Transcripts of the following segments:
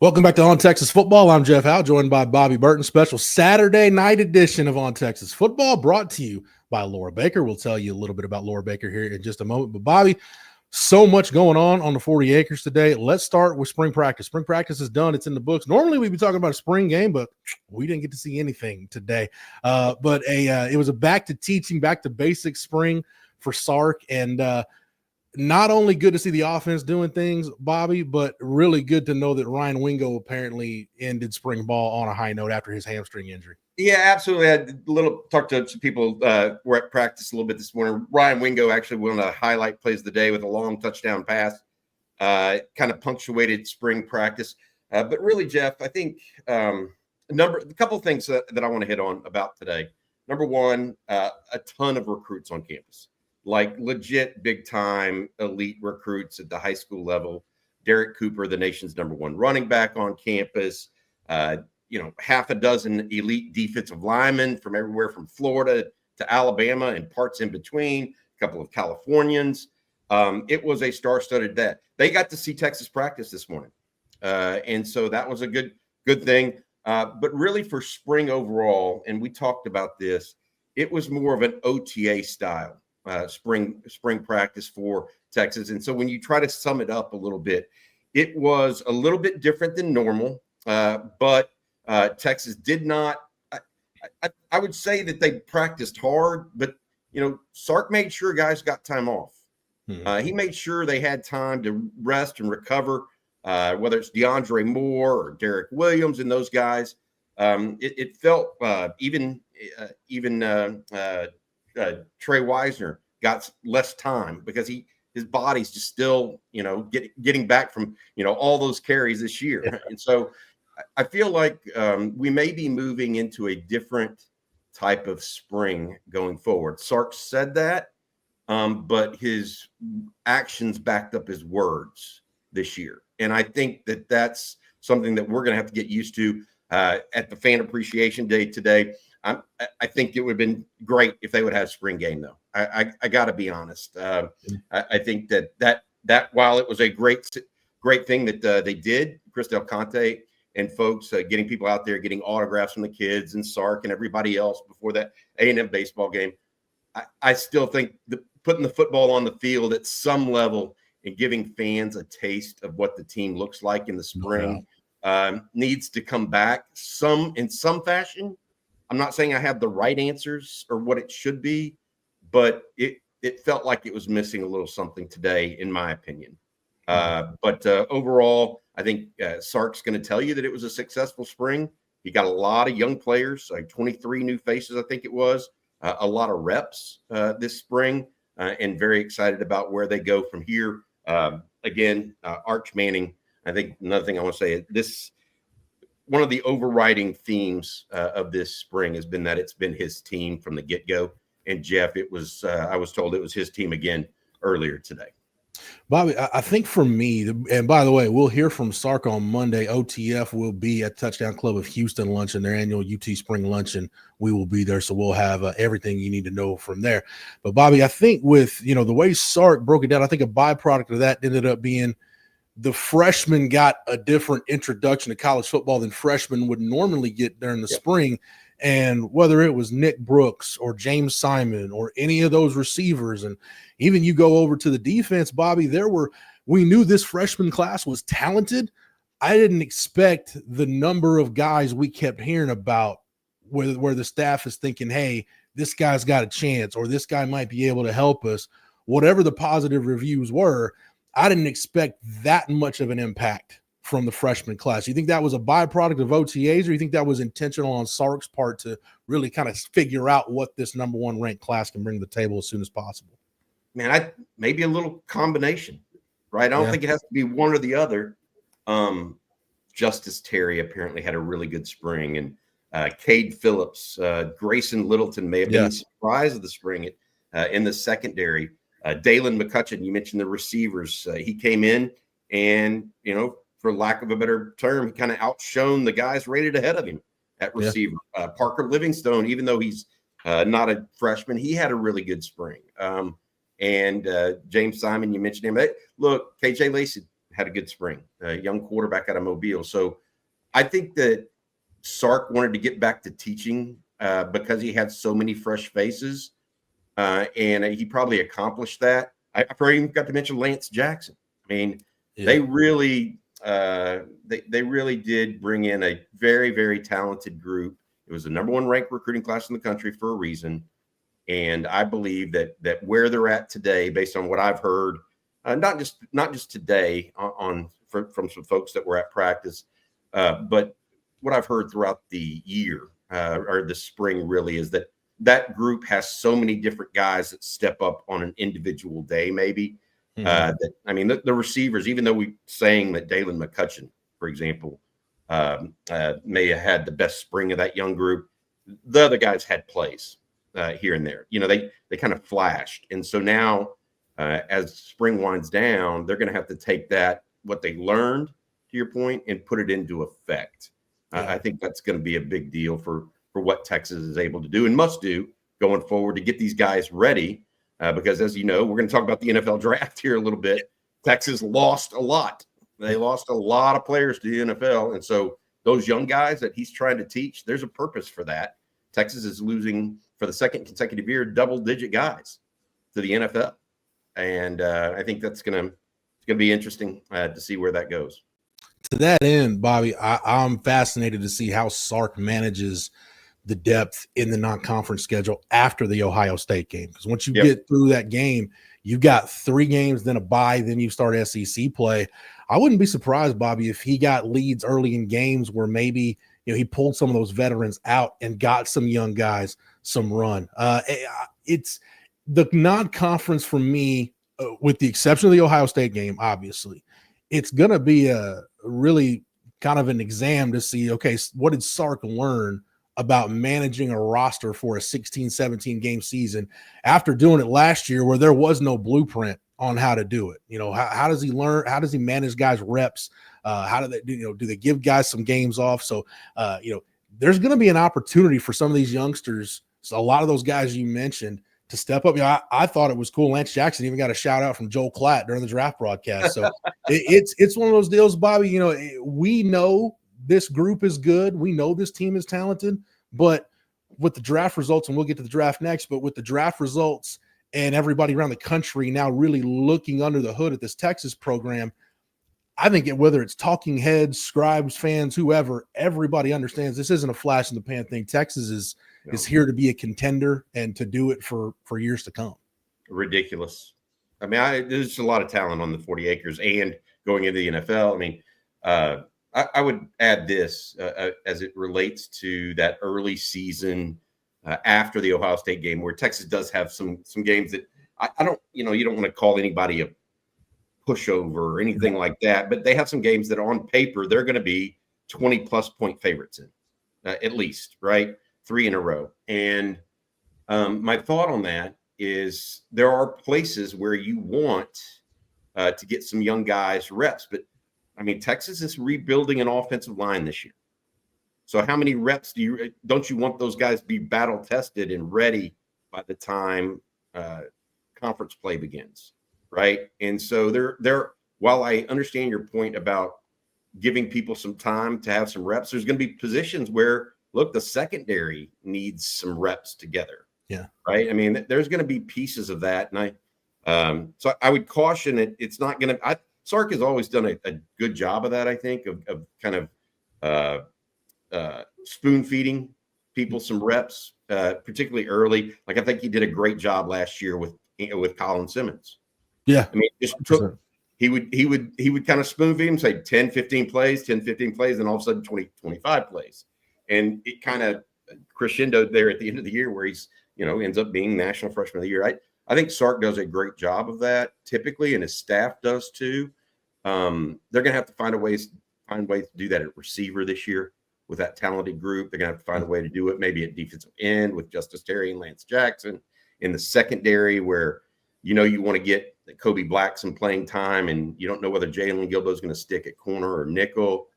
Welcome back to On Texas Football. I'm Jeff Howe, joined by Bobby Burton. Special Saturday night edition of On Texas Football, brought to you by Laura Baker. We'll tell you a little bit about Laura Baker here in just a moment. But Bobby, so much going on the 40 acres today. Let's start with spring practice. Spring practice is done. It's in the books. Normally we'd be talking about a spring game, but we didn't get to see anything today. But it was a back to teaching, back to basic spring for Sark, and not only good to see the offense doing things, Bobby, but really good to know that Ryan Wingo apparently ended spring ball on a high note after his hamstring injury. Yeah, absolutely. I had talked to some people were at practice a little bit this morning. Ryan Wingo actually one of the highlight plays of the day with a long touchdown pass, kind of punctuated spring practice. But really, Jeff, I think a couple of things that I want to hit on about today. Number one, a ton of recruits on campus. Like legit big time elite recruits at the high school level. Derek Cooper, the nation's number one running back on campus. Half a dozen elite defensive linemen from everywhere from Florida to Alabama and parts in between, a couple of Californians. It was a star-studded day. They got to see Texas practice this morning. And so that was a good thing. But really for spring overall, and we talked about this, it was more of an OTA style. Spring practice for Texas. And so when you try to sum it up a little bit, it was a little bit different than normal, but Texas did not, I would say that they practiced hard, but, Sark made sure guys got time off. He made sure they had time to rest and recover, whether it's DeAndre Moore or Derek Williams and those guys. It felt even Trey Wisner got less time because his body's just still, getting back from, all those carries this year. Yeah. And so I feel like we may be moving into a different type of spring going forward. Sark said that, but his actions backed up his words this year. And I think that that's something that we're going to have to get used to at the Fan Appreciation Day today. I think it would have been great if they would have spring game, though. I got to be honest. I think that while it was a great thing that they did, Chris Del Conte and folks getting people out there, getting autographs from the kids and Sark and everybody else before that A&M baseball game, I still think putting the football on the field at some level and giving fans a taste of what the team looks like in the spring needs to come back in some fashion. I'm not saying I have the right answers or what it should be, but it felt like it was missing a little something today, in my opinion. But overall, I think Sark's going to tell you that it was a successful spring. He got a lot of young players, like 23 new faces, I think it was, a lot of reps this spring, and very excited about where they go from here. Again, Arch Manning, I think another thing I want to say is one of the overriding themes of this spring has been that it's been his team from the get-go. And Jeff, it was I was told it was his team again earlier today. Bobby, I think for me, and by the way, we'll hear from Sark on Monday. OTF will be at Touchdown Club of Houston luncheon, their annual UT Spring luncheon. We will be there, so we'll have everything you need to know from there. But Bobby, I think with the way Sark broke it down, I think a byproduct of that ended up being the freshmen got a different introduction to college football than freshmen would normally get during the spring. And whether it was Nick Brooks or James Simon or any of those receivers, and even you go over to the defense, Bobby, we knew this freshman class was talented. I didn't expect the number of guys we kept hearing about where the staff is thinking, hey, this guy's got a chance, or this guy might be able to help us. Whatever the positive reviews were, I didn't expect that much of an impact from the freshman class. You think that was a byproduct of OTAs, or you think that was intentional on Sark's part to really kind of figure out what this number one ranked class can bring to the table as soon as possible? Man, maybe a little combination, right? I don't think it has to be one or the other. Justice Terry apparently had a really good spring, and Cade Phillips, Grayson Littleton may have been the surprise of the spring in the secondary. Dalen McCutcheon, you mentioned the receivers. He came in and, for lack of a better term, he kind of outshone the guys rated ahead of him at receiver. Parker Livingstone, even though he's not a freshman, he had a really good spring. And James Simon, you mentioned him. Hey, look, KJ Lacey had a good spring, a young quarterback out of Mobile. So I think that Sark wanted to get back to teaching because he had so many fresh faces, and he probably accomplished that. I probably even got to mention Lance Jackson. I mean, they really they really did bring in a very, very talented group. It was the number one ranked recruiting class in the country for a reason. And I believe that where they're at today, based on what I've heard, not just today from some folks that were at practice, but what I've heard throughout the year or the spring, really, is that group has so many different guys that step up on an individual day, maybe. That I mean, the receivers, even though we're saying that Dalen McCutcheon, for example, may have had the best spring of that young group, the other guys had plays here and there. They kind of flashed. And so now, as spring winds down, they're going to have to take what they learned, to your point, and put it into effect. I think that's going to be a big deal for what Texas is able to do and must do going forward to get these guys ready. Because, as you know, we're going to talk about the NFL draft here a little bit. Texas lost a lot. They lost a lot of players to the NFL. And so those young guys that he's trying to teach, there's a purpose for that. Texas is losing for the second consecutive year double-digit guys to the NFL. And I think it's going to be interesting to see where that goes. To that end, Bobby, I'm fascinated to see how Sark manages the depth in the non-conference schedule after the Ohio State game. Because once you get through that game, you've got 3 games, then a bye, then you start SEC play. I wouldn't be surprised, Bobby, if he got leads early in games where maybe he pulled some of those veterans out and got some young guys some run. It's the non-conference for me, with the exception of the Ohio State game, obviously, it's going to be a really kind of an exam to see, okay, what did Sark learn about managing a roster for a 16-17 game season after doing it last year where there was no blueprint on how to do it. How does he learn? How does he manage guys' reps? How do they do they give guys some games off? So, there's going to be an opportunity for some of these youngsters. So a lot of those guys you mentioned to step up. I thought it was cool. Lance Jackson even got a shout out from Joel Klatt during the draft broadcast. So it's one of those deals, Bobby. We know this group is good. We know this team is talented, but with the draft results, and we'll get to the draft next, but with the draft results and everybody around the country now really looking under the hood at this Texas program, I think whether it's talking heads, scribes, fans, whoever, everybody understands this isn't a flash in the pan thing. Texas is here to be a contender and to do it for years to come. Ridiculous. I mean, there's a lot of talent on the 40 acres and going into the NFL. I mean, I would add this as it relates to that early season after the Ohio State game, where Texas does have some games that I don't, you don't want to call anybody a pushover or anything like that, but they have some games that on paper they're going to be 20+ point favorites in, at least, right? 3 in a row. And my thought on that is there are places where you want to get some young guys reps, but I mean, Texas is rebuilding an offensive line this year. So how many reps don't you want those guys to be battle tested and ready by the time conference play begins, right? And so they're while I understand your point about giving people some time to have some reps, there's going to be positions where, look, the secondary needs some reps together. Yeah. Right. I mean, there's going to be pieces of that. And so I would caution it. It's not going to, Sark has always done a good job of that, I think, of kind of spoon feeding people some reps, particularly early. Like, I think he did a great job last year with Colin Simmons. Yeah. I mean, he would kind of spoon feed him, say 10, 15 plays, and all of a sudden 20, 25 plays. And it kind of crescendoed there at the end of the year where he's, ends up being National Freshman of the Year. I think Sark does a great job of that typically, and his staff does too. They're going to have to find ways to do that at receiver this year with that talented group. They're going to have to find a way to do it maybe at defensive end with Justice Terry and Lance Jackson, in the secondary where you want to get Kobe Black some playing time, and you don't know whether Jalen Gilbo is going to stick at corner or nickel.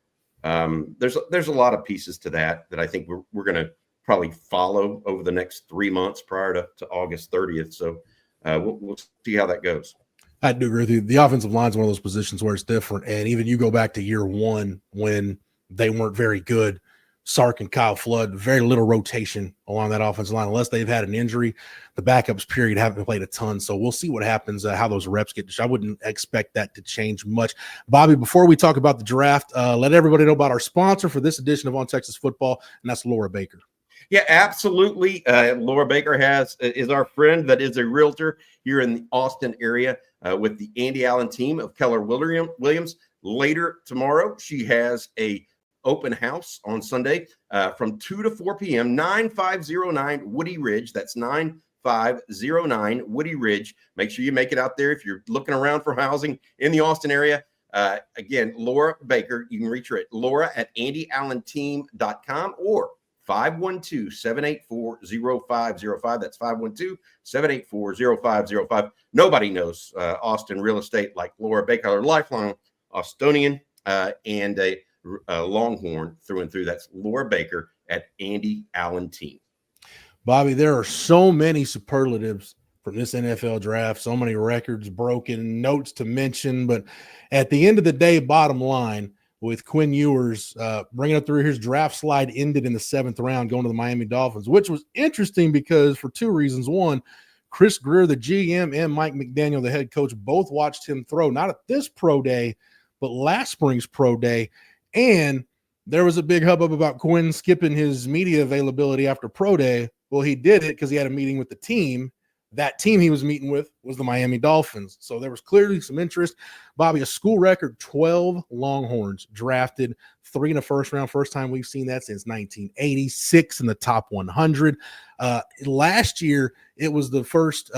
There's a lot of pieces to that I think we're going to probably follow over the next 3 months prior to August 30th. So we'll see how that goes. I do agree with you. The offensive line is one of those positions where it's different. And even you go back to year one when they weren't very good, Sark and Kyle Flood, very little rotation along that offensive line. Unless they've had an injury, the backups period haven't played a ton. So we'll see what happens, how those reps get. I wouldn't expect that to change much. Bobby, before we talk about the draft, let everybody know about our sponsor for this edition of On Texas Football, and that's Laura Baker. Yeah, absolutely. Laura Baker is our friend that is a realtor here in the Austin area with the Andy Allen team of Keller Williams. Later tomorrow, she has a open house on Sunday from 2 to 4 p.m., 9509 Woody Ridge. That's 9509 Woody Ridge. Make sure you make it out there if you're looking around for housing in the Austin area. Again, Laura Baker, you can reach her at laura@andyallenteam.com or 512-784-0505. That's 512-784-0505. Nobody knows Austin real estate like Laura Baker, a lifelong Austonian and a Longhorn through and through. That's Laura Baker at Andy Allen Team. Bobby, there are so many superlatives from this NFL draft, so many records broken, notes to mention. But at the end of the day, bottom line, with Quinn Ewers bringing up through his draft slide ended in the 7th round, going to the Miami Dolphins, which was interesting because for two reasons. One, Chris Greer, the GM, and Mike McDaniel, the head coach, both watched him throw, not at this pro day, but last spring's pro day. And there was a big hubbub about Quinn skipping his media availability after pro day. Well, he did it because he had a meeting with the team. That team he was meeting with was the Miami Dolphins. So there was clearly some interest. Bobby, a school record 12 Longhorns drafted, 3 in the first round. First time we've seen that since 1986 in the top 100. Last year, it was the first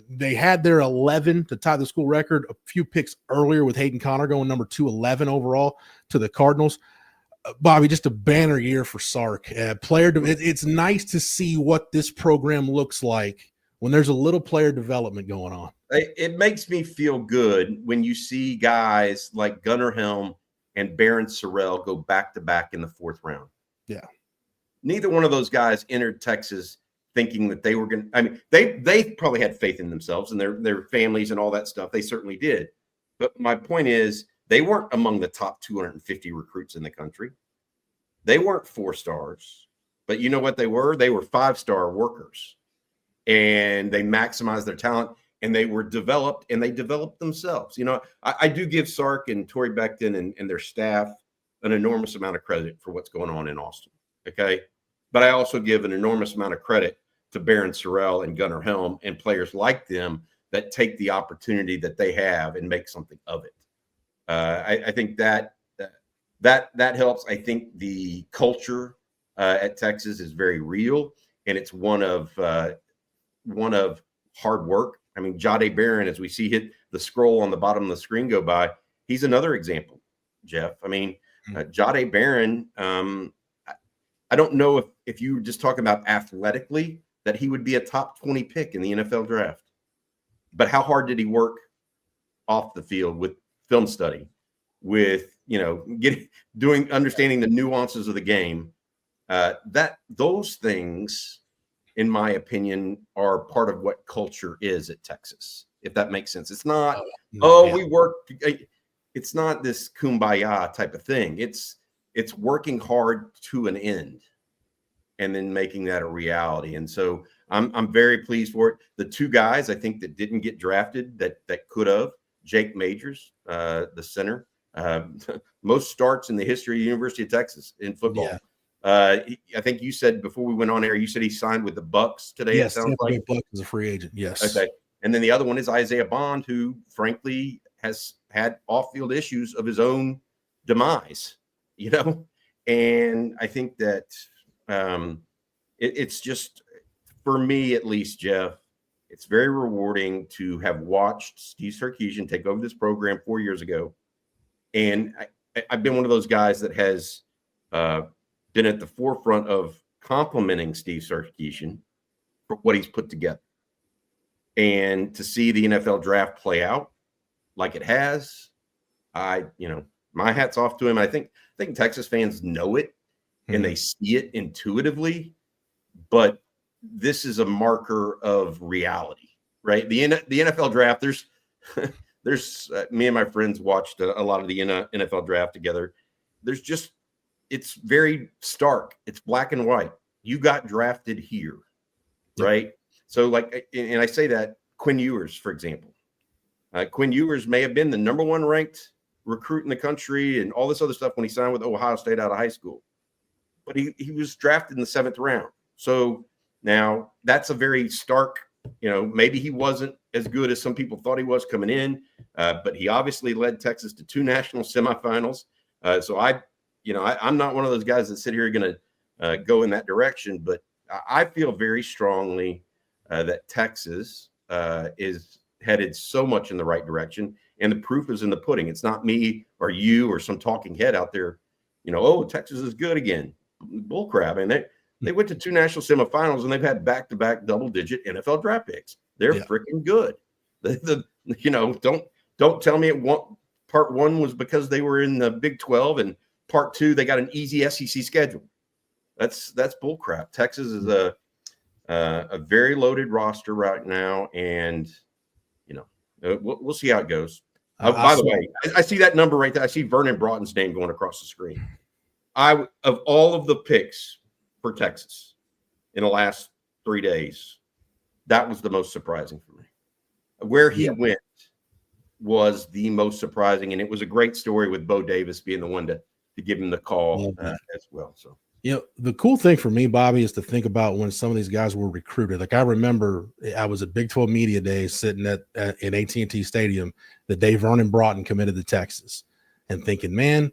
they had their 11 to tie the school record a few picks earlier with Hayden Connor going number 211 overall to the Cardinals. Bobby, just a banner year for Sark. It's nice to see what this program looks like when there's a little player development going on. It makes me feel good when you see guys like Gunnar Helm and Barron Sorrell go back-to-back in the 4th round. Yeah. Neither one of those guys entered Texas thinking that they were going to – I mean, they probably had faith in themselves and their families and all that stuff. They certainly did. But my point is they weren't among the top 250 recruits in the country. They weren't 4 stars. But you know what they were? They were 5-star workers. And they maximized their talent, and they were developed, and they developed themselves. You know, I do give Sark and Torrey Becton and their staff an enormous amount of credit for what's going on in Austin, okay? But I also give an enormous amount of credit to Barron Sorrell and Gunnar Helm and players like them that take the opportunity that they have and make something of it. I think that helps. I think the culture at Texas is very real, and it's one of hard work. I mean, Jahdae Barron, as we see hit the scroll on the bottom of the screen go by, he's another example, Jeff. I mean, Jahdae Barron, I don't know if you were just talking about athletically that he would be a top 20 pick in the NFL draft. But how hard did he work off the field with film study, with, understanding the nuances of the game? Those things, in my opinion, are part of what culture is at Texas, if that makes sense. It's not, we work. It's not this kumbaya type of thing. It's working hard to an end and then making that a reality. And so I'm very pleased for it. The 2 guys I think that didn't get drafted that could have, Jake Majors, the center, most starts in the history of the University of Texas in football. Yeah. I think you said before we went on air, you said he signed with the Bucks today. Yes, Bucks is a free agent. Yes. Okay. And then the other one is Isaiah Bond, who frankly has had off-field issues of his own demise, and I think that it's just, for me at least, Jeff, it's very rewarding to have watched Steve Sarkisian take over this program 4 years ago. And I've been one of those guys that has been at the forefront of complimenting Steve Sarkisian for what he's put together. And to see the NFL draft play out like it has, my hat's off to him. I think Texas fans know it and they see it intuitively, but this is a marker of reality, right? The NFL draft, there's me and my friends watched a lot of the NFL draft together. It's very stark. It's black and white. You got drafted here, right? So like, and I say that Quinn Ewers, for example, Quinn Ewers may have been the number 1 ranked recruit in the country and all this other stuff when he signed with Ohio State out of high school, but he was drafted in the 7th round. So now that's a very stark, maybe he wasn't as good as some people thought he was coming in, but he obviously led Texas to 2 national semifinals. So I'm not one of those guys that sit here going to go in that direction, but I feel very strongly that Texas is headed so much in the right direction, and the proof is in the pudding. It's not me or you or some talking head out there, oh, Texas is good again. Bullcrap. And they went to 2 national semifinals, and they've had back-to-back double-digit NFL draft picks. They're freaking good. Don't tell me part 1 was because they were in the Big 12, and part 2 they got an easy SEC schedule. That's bullcrap. Texas is a very loaded roster right now, and we'll see how it goes. By the way, I see that number right there. I see Vernon Broughton's name going across the screen. Of all of the picks for Texas in the last 3 days, that was the most surprising for me. Where he went was the most surprising, and it was a great story with Bo Davis being the one to give him the call as well. So. The cool thing for me, Bobby, is to think about when some of these guys were recruited. Like I remember I was at Big 12 Media Day sitting in AT&T Stadium the day Vernon Broughton committed to Texas and thinking, man,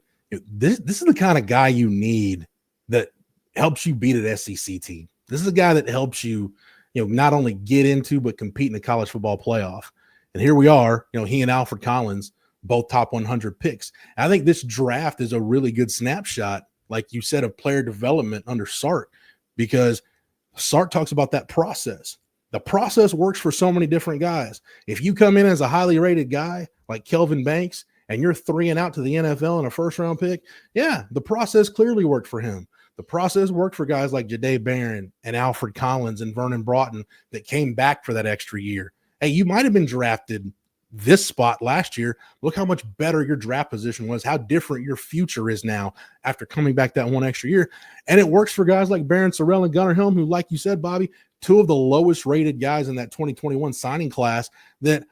this is the kind of guy you need that helps you beat an SEC team. This is a guy that helps you, not only get into but compete in the college football playoff. And here we are, he and Alfred Collins, both top 100 picks. I think this draft is a really good snapshot, like you said, of player development under Sark, because Sark talks about that process. The process works for so many different guys. If you come in as a highly rated guy like Kelvin Banks and you're 3 and out to the NFL in a 1st-round pick, the process clearly worked for him. The process worked for guys like Jahdae Barron and Alfred Collins and Vernon Broughton that came back for that extra year. Hey, you might have been drafted this spot last year. Look how much better your draft position was, how different your future is now after coming back that 1 extra year. And it works for guys like Barron Sorrell and Gunnar Helm, who, like you said, Bobby, 2 of the lowest rated guys in that 2021 signing class that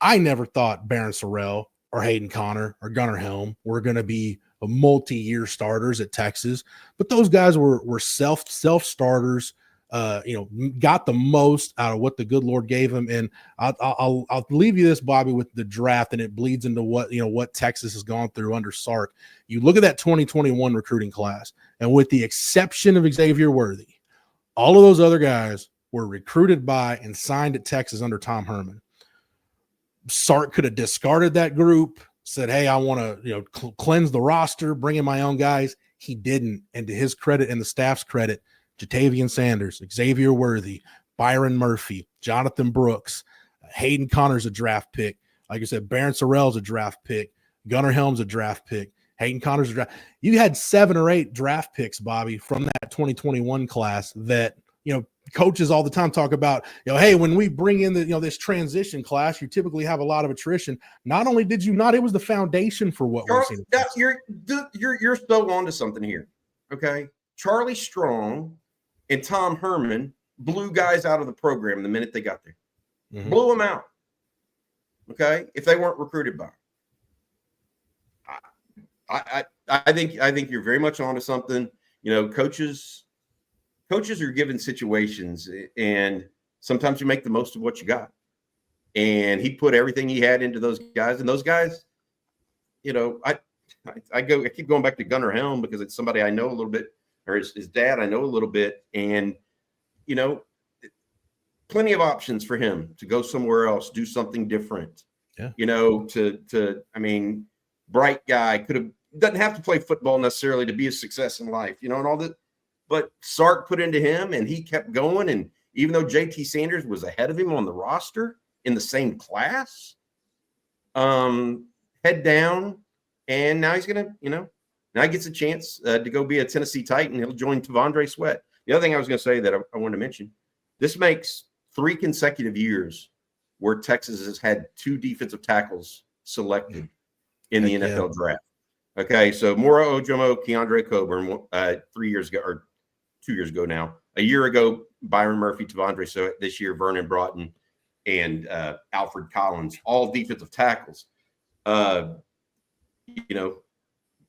I never thought Barron Sorrell or Hayden Connor or Gunnar Helm were going to be multi-year starters at Texas. But those guys were self-starters, got the most out of what the good Lord gave him. And I'll leave you this, Bobby, with the draft, and it bleeds into what Texas has gone through under Sark. You look at that 2021 recruiting class, and with the exception of Xavier Worthy, all of those other guys were recruited by and signed at Texas under Tom Herman. Sark could have discarded that group, said, hey, I want to cleanse the roster, bring in my own guys. He didn't. And to his credit and the staff's credit, Jatavian Sanders, Xavier Worthy, Byron Murphy, Jonathan Brooks, Hayden Connor's a draft pick. Like I said, Barron Sorrell's a draft pick. Gunnar Helm's a draft pick. Hayden Connor's a draft. You had 7 or 8 draft picks, Bobby, from that 2021 class that, coaches all the time talk about, hey, when we bring in this transition class, you typically have a lot of attrition. Not only did you not, it was the foundation for what we're seeing. You're so on to something here. Okay. Charlie Strong and Tom Herman blew guys out of the program the minute they got there. Mm-hmm. Blew them out. Okay. If they weren't recruited by. I think you're very much onto something. Coaches are given situations, and sometimes you make the most of what you got. And he put everything he had into those guys, and those guys, I keep going back to Gunnar Helm because it's somebody I know a little bit, or his dad I know a little bit, and plenty of options for him to go somewhere else, do something different. Yeah. Bright guy, doesn't have to play football necessarily to be a success in life, and all that. But Sark put into him, and he kept going. And even though JT Sanders was ahead of him on the roster in the same class, head down, and now he's gonna, now he gets a chance to go be a Tennessee Titan. He'll join Tavondre Sweat. The other thing I was going to say that I wanted to mention, this makes 3 consecutive years where Texas has had 2 defensive tackles selected in the NFL draft. Okay, so Mora Ojomo, Keandre Coburn, 3 years ago, or 2 years ago now. A year ago, Byron Murphy, Tavondre. So this year, Vernon Broughton and Alfred Collins, all defensive tackles.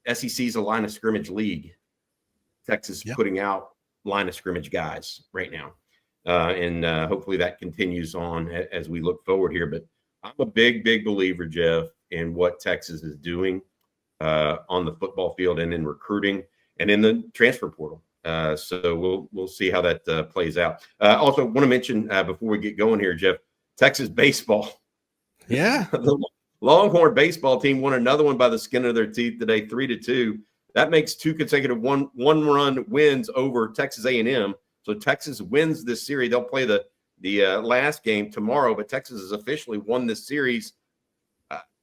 SEC's a line of scrimmage league. Texas putting out line of scrimmage guys right now. And hopefully that continues on as we look forward here. But I'm a big believer, Jeff, in what Texas is doing on the football field and in recruiting and in the transfer portal. So we'll see how that plays out. Also, want to mention before we get going here, Jeff, Texas baseball. Yeah. The Longhorn baseball team won another one by the skin of their teeth today, 3-2. That makes 2 consecutive one-run wins over Texas A&M. So Texas wins this series. They'll play the last game tomorrow, but Texas has officially won this series.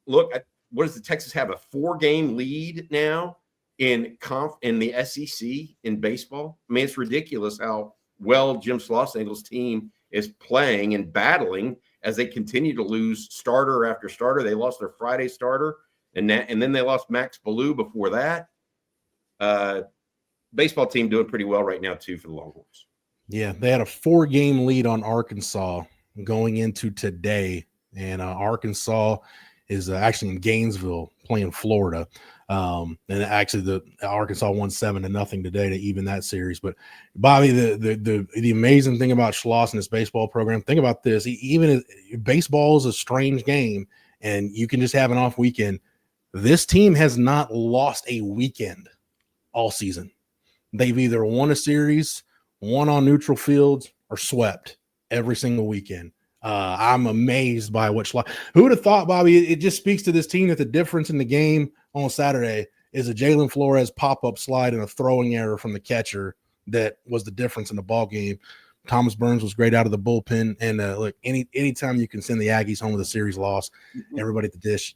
What does the Texas have? A 4-game lead now in the SEC in baseball? I mean, it's ridiculous how well Jim Schlossnagle's team is playing and battling as they continue to lose starter after starter. They lost their Friday starter, and then they lost Max Ballou before that. Baseball team doing pretty well right now, too, for the Longhorns. Yeah, they had a 4-game lead on Arkansas going into today, and Arkansas is actually in Gainesville playing Florida. And actually, the Arkansas won 7-0 today to even that series. But Bobby, the amazing thing about Schloss and his baseball program, think about this: even baseball is a strange game, and you can just have an off weekend. This team has not lost a weekend all season. They've either won a series, won on neutral fields, or swept every single weekend. I'm amazed by what Schloss. Who would have thought, Bobby? It just speaks to this team that the difference in the game on Saturday is a Jalen Flores pop-up slide and a throwing error from the catcher that was the difference in the ball game. Thomas Burns was great out of the bullpen, and look, anytime you can send the Aggies home with a series loss, everybody at the dish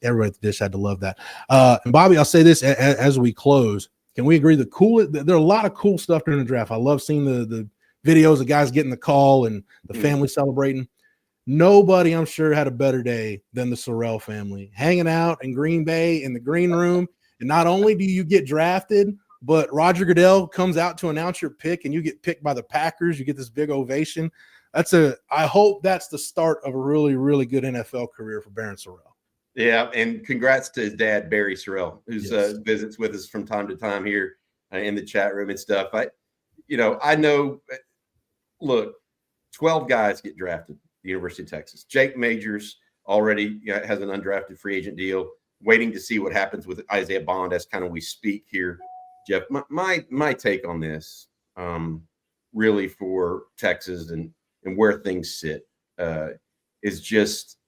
had to love that. And Bobby, I'll say this as we close: can we agree there are a lot of cool stuff during the draft? I love seeing the videos of guys getting the call and the family celebrating. Nobody, I'm sure, had a better day than the Sorrell family hanging out in Green Bay in the green room. And not only do you get drafted, but Roger Goodell comes out to announce your pick, and you get picked by the Packers. You get this big ovation. I hope that's the start of a really, really good NFL career for Barron Sorrell. Yeah, and congrats to his dad, Barry Sorrell, who visits with us from time to time here in the chat room and stuff. I know. Look, 12 guys get drafted. The University of Texas. Jake Majors already has an undrafted free agent deal, waiting to see what happens with Isaiah Bond as kind of we speak here. Jeff, my take on this, really for Texas and where things sit, is just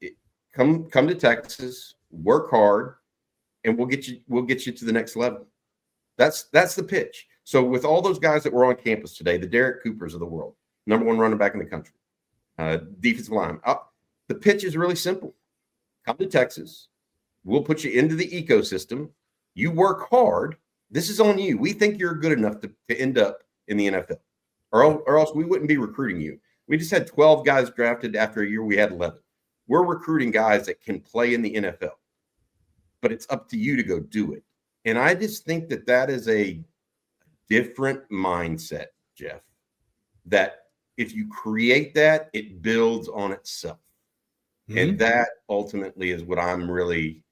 come to Texas, work hard, and we'll get you to the next level. That's the pitch. So with all those guys that were on campus today, the Derek Coopers of the world, number 1 running back in the country. Defensive line. The pitch is really simple. Come to Texas. We'll put you into the ecosystem. You work hard. This is on you. We think you're good enough to end up in the NFL, or else we wouldn't be recruiting you. We just had 12 guys drafted after a year. We had 11. We're recruiting guys that can play in the NFL, but it's up to you to go do it. And I just think that is a different mindset, Jeff, that if you create that, it builds on itself. Mm-hmm. And that ultimately is what I'm really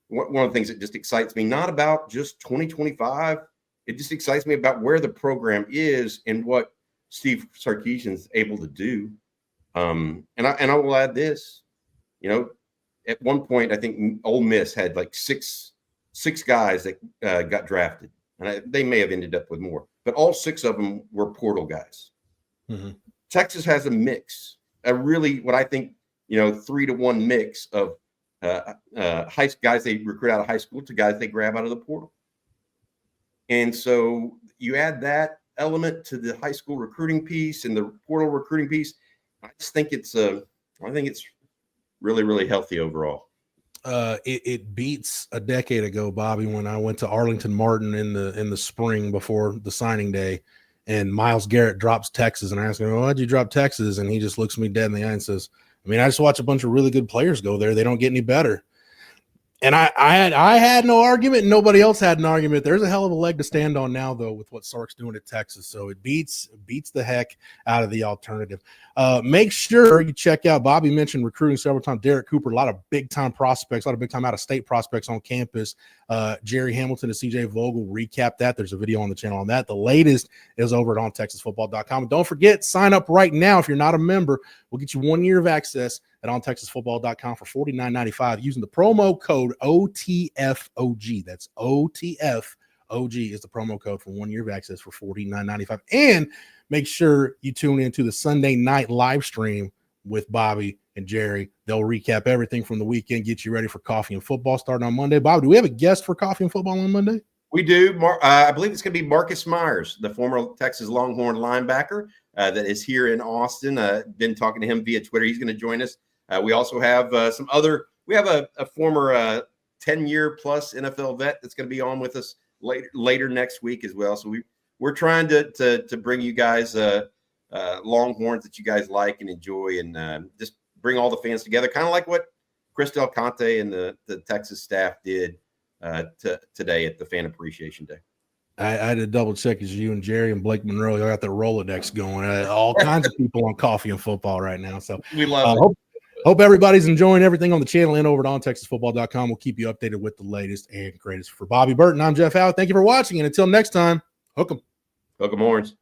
one of the things that just excites me, not about just 2025. It just excites me about where the program is and what Steve Sarkisian's able to do. And I will add this, at one point, I think Ole Miss had like six guys that got drafted, and they may have ended up with more, but all 6 of them were portal guys. Mm-hmm. Texas has a mix, what I think, 3-to-1 mix of guys they recruit out of high school to guys they grab out of the portal. And so you add that element to the high school recruiting piece and the portal recruiting piece. I just think it's really, really healthy overall. It beats a decade ago, Bobby, when I went to Arlington Martin in the spring before the signing day. And Myles Garrett drops Texas, and I ask him, "Why'd you drop Texas?" And he just looks me dead in the eye and says, I mean, I just watch a bunch of really good players go there. They don't get any better. And I had no argument, and nobody else had an argument. There's a hell of a leg to stand on now, though, with what Sark's doing at Texas. So it beats the heck out of the alternative. Make sure you check out. Bobby mentioned recruiting several times. Derek Cooper, a lot of big-time prospects, a lot of big-time out-of-state prospects on campus. Jerry Hamilton and CJ Vogel recap that. There's a video on the channel on that. The latest is over at ontexasfootball.com. And don't forget, sign up right now if you're not a member. We'll get you 1 year of access at ontexasfootball.com for $49.95 using the promo code OTFOG. That's OTFOG is the promo code for 1 year of access for $49.95. And make sure you tune into the Sunday night live stream with Bobby and Jerry. They'll recap everything from the weekend, get you ready for Coffee and Football starting on Monday. Bobby, do we have a guest for Coffee and Football on Monday? We do. I believe it's going to be Marcus Myers, the former Texas Longhorn linebacker that is here in Austin. Been talking to him via Twitter. He's going to join us. We also have some other – we have a former 10-year plus NFL vet that's going to be on with us later next week as well. So we're trying to bring you guys Longhorns that you guys like and enjoy, and just bring all the fans together, kind of like what Chris Del Conte and the Texas staff did today at the Fan Appreciation Day. I had to double check as you and Jerry and Blake Monroe got their Rolodex going. All kinds of people on Coffee and Football right now. So we love it. Hope everybody's enjoying everything on the channel and over at ontexasfootball.com. We'll keep you updated with the latest and greatest. For Bobby Burton, I'm Jeff Howe. Thank you for watching, and until next time, hook 'em. Hook 'em horns.